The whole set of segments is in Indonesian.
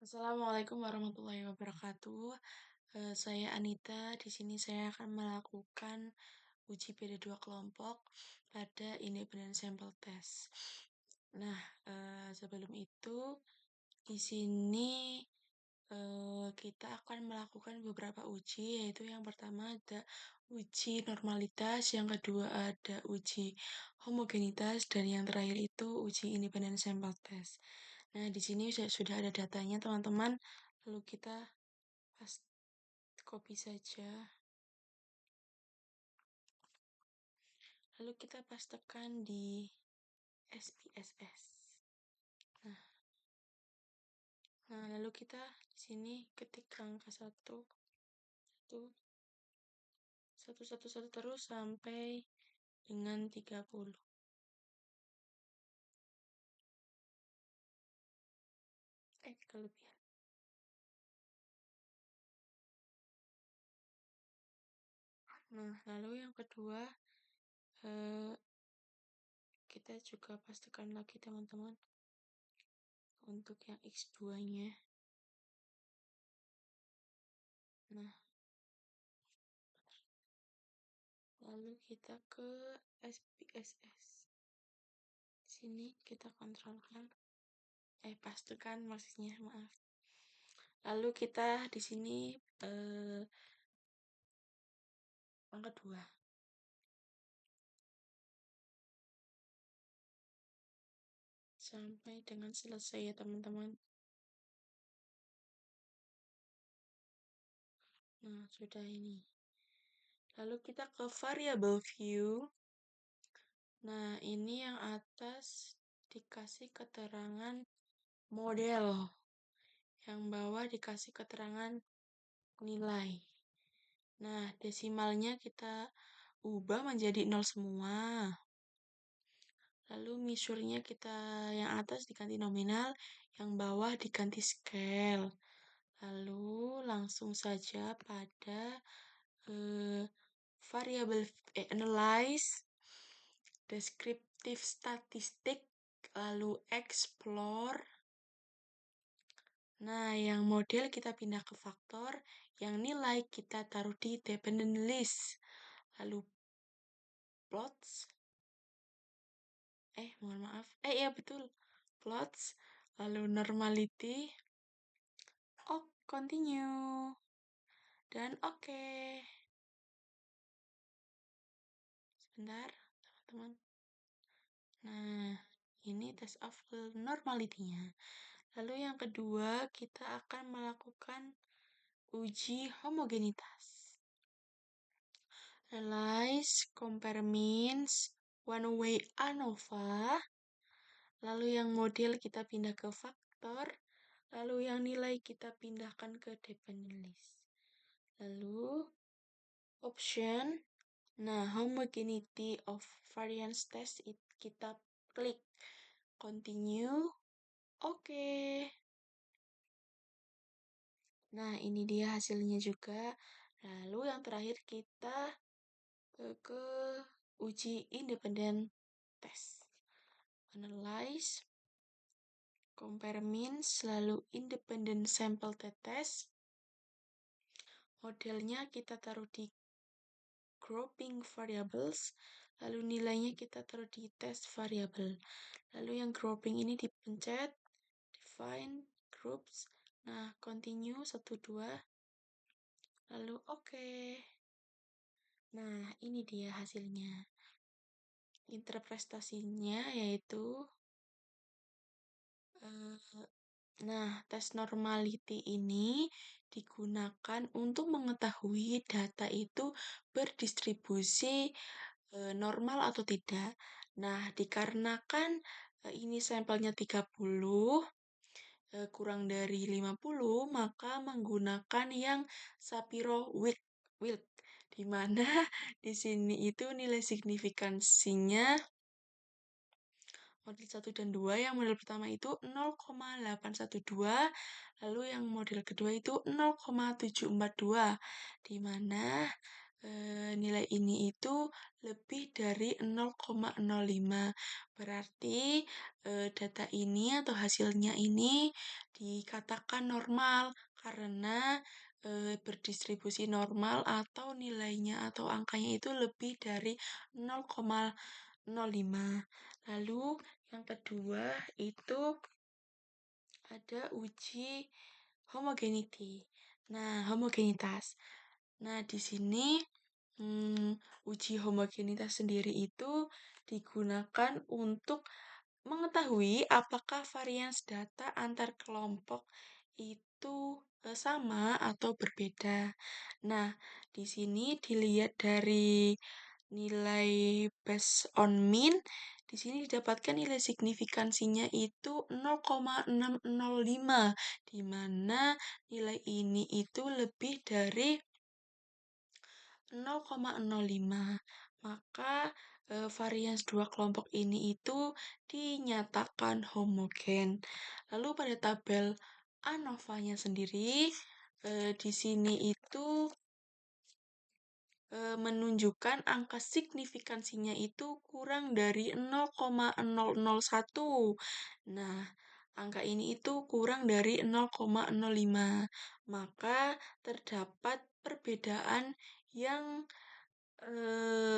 Assalamualaikum warahmatullahi wabarakatuh. Saya Anita. Di sini saya akan melakukan uji beda dua kelompok pada independent sample test. Nah, sebelum itu di sini kita akan melakukan beberapa uji, yaitu yang pertama ada uji normalitas, yang kedua ada uji homogenitas, dan yang terakhir itu uji independent sample test. Nah, di sini sudah ada datanya, teman-teman. Lalu kita copy saja. Lalu kita pastekan di SPSS. Nah, lalu kita di sini ketik angka 1, 1 terus sampai dengan 30. Kelebihan. Nah, lalu yang kedua, kita juga pastikan lagi teman-teman untuk yang X2-nya. Nah, lalu kita ke SPSS. Sini kita kontrolkan. Pastikan maksudnya, maaf. Lalu kita di sini angka 2. Sampai dengan selesai ya teman-teman. Nah, sudah ini. Lalu kita ke variable view. Nah, ini yang atas dikasih keterangan model. Yang bawah dikasih keterangan nilai. Nah, desimalnya kita ubah menjadi 0 semua. Lalu measure-nya kita yang atas diganti nominal, yang bawah diganti scale. Lalu langsung saja pada variable analyze, descriptive statistik, lalu explore. Nah, yang model kita pindah ke faktor, yang nilai kita taruh di dependent list. Lalu plots. Mohon maaf. Iya betul. Plots, lalu normality. Continue. Dan oke. Sebentar, teman-teman. Nah, ini test of normality-nya. Lalu yang kedua, kita akan melakukan uji homogenitas. Analyze, compare means, one way ANOVA. Lalu yang model kita pindah ke faktor. Lalu yang nilai kita pindahkan ke dependent list. Lalu option. Nah, homogeneity of variance test kita klik continue. Oke. Nah, ini dia hasilnya juga. Lalu yang terakhir kita ke uji independent test. Analyze, compare means, lalu independent sample test. Modelnya kita taruh di grouping variables, lalu nilainya kita taruh di test variable. Lalu yang grouping ini dipencet, define groups. Nah, continue 1, 2. Lalu oke. Nah, ini dia hasilnya. Interpretasinya yaitu tes normality ini digunakan untuk mengetahui data itu berdistribusi normal atau tidak. Nah, dikarenakan ini sampelnya 30, kurang dari 50, maka menggunakan yang Shapiro-Wilk, di mana di sini itu nilai signifikansinya model 1 dan 2. Yang model pertama itu 0,812, lalu yang model kedua itu 0,742, di mana nilai ini itu lebih dari 0,05. Berarti, data ini atau hasilnya ini dikatakan normal karena, berdistribusi normal atau nilainya atau angkanya itu lebih dari 0,05. Lalu yang kedua itu ada uji homogeneity. Nah, homogenitas. Nah, di sini uji homogenitas sendiri itu digunakan untuk mengetahui apakah varians data antar kelompok itu sama atau berbeda. Nah, di sini dilihat dari nilai based on mean, di sini didapatkan nilai signifikansinya itu 0,605, di mana nilai ini itu lebih dari 0,05. Maka varians dua kelompok ini itu dinyatakan homogen. Lalu pada tabel ANOVA-nya sendiri, di sini itu menunjukkan angka signifikansinya itu kurang dari 0,001. Nah, angka ini itu kurang dari 0,05. Maka terdapat perbedaan yang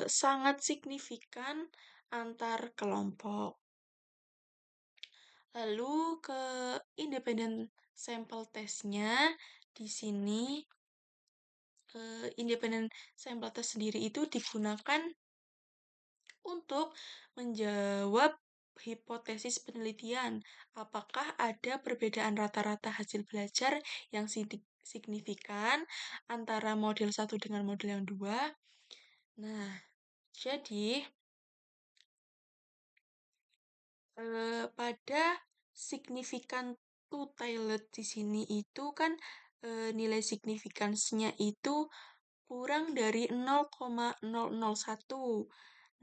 sangat signifikan antar kelompok. Lalu ke independent sample test-nya, di sini independent sample test sendiri itu digunakan untuk menjawab hipotesis penelitian. Apakah ada perbedaan rata-rata hasil belajar yang signifikan antara model 1 dengan model yang 2? Nah, jadi pada signifikan two-tailed di sini itu kan nilai signifikansinya itu kurang dari 0,001.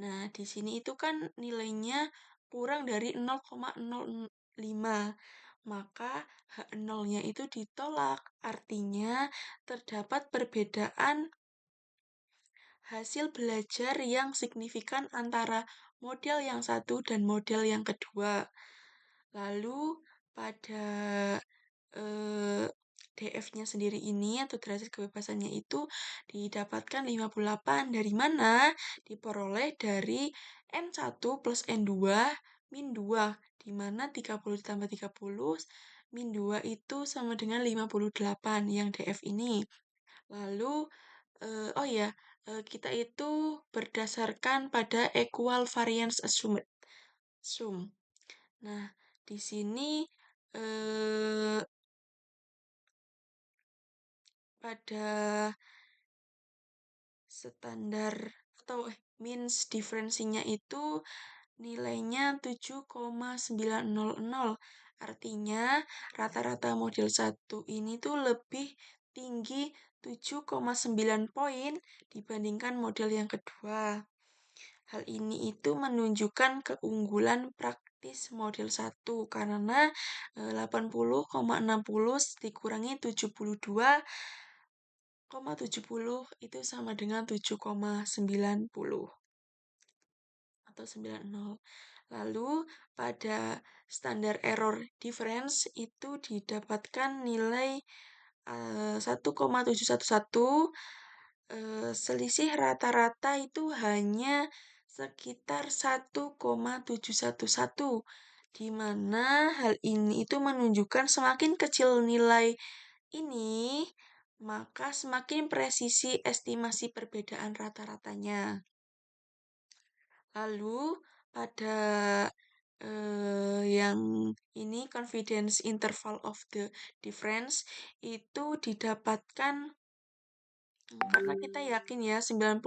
Nah, di sini itu kan nilainya kurang dari 0,05. Maka H0-nya itu ditolak. Artinya terdapat perbedaan hasil belajar yang signifikan antara model yang satu dan model yang kedua. Lalu pada DF-nya sendiri ini atau derajat kebebasannya itu didapatkan 58, dari mana diperoleh dari N1 plus N2 min 2, di mana 30 ditambah 30 min 2 itu sama dengan 58 yang DF ini. Lalu oh ya, kita itu berdasarkan pada equal variance assumed. Nah, di sini eh, pada standar atau means diferensinya itu nilainya 7,900. Artinya rata-rata model 1 ini tuh lebih tinggi 7,9 poin dibandingkan model yang kedua. Hal ini itu menunjukkan keunggulan praktis model 1 karena 80,60 dikurangi 72,70 itu sama dengan 7,90 atau 90. Lalu pada standar error difference itu didapatkan nilai 1,711. Selisih rata-rata itu hanya sekitar 1,711, di mana hal ini itu menunjukkan semakin kecil nilai ini, maka semakin presisi estimasi perbedaan rata-ratanya. Lalu pada yang ini confidence interval of the difference itu didapatkan karena kita yakin ya 95%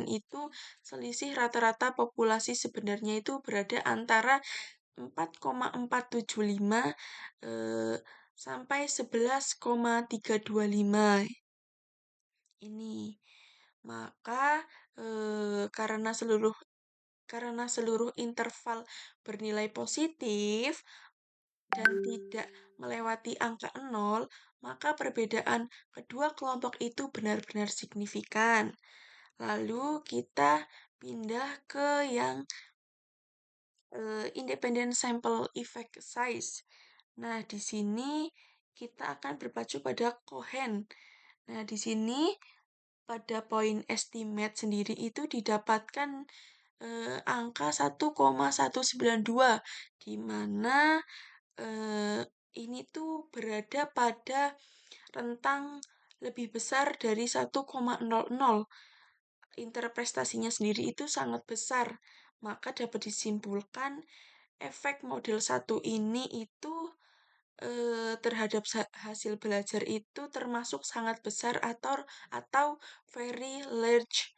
itu selisih rata-rata populasi sebenarnya itu berada antara 4,475 sampai 11,325 ini. Maka karena seluruh interval bernilai positif, dan tidak melewati angka nol, maka perbedaan kedua kelompok itu benar-benar signifikan. Lalu kita pindah ke yang independent sample effect size. Nah, di sini kita akan berpacu pada Cohen. Nah, di sini pada poin estimate sendiri itu didapatkan angka 1,192, di mana ini tuh berada pada rentang lebih besar dari 1,00. Interpretasinya sendiri itu sangat besar, maka dapat disimpulkan efek model satu ini itu terhadap hasil belajar itu termasuk sangat besar atau very large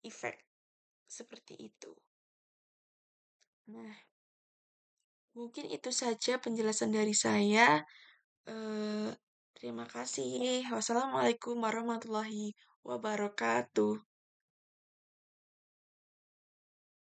effect seperti itu. Nah, mungkin itu saja penjelasan dari saya. Terima kasih. Wassalamualaikum warahmatullahi wabarakatuh.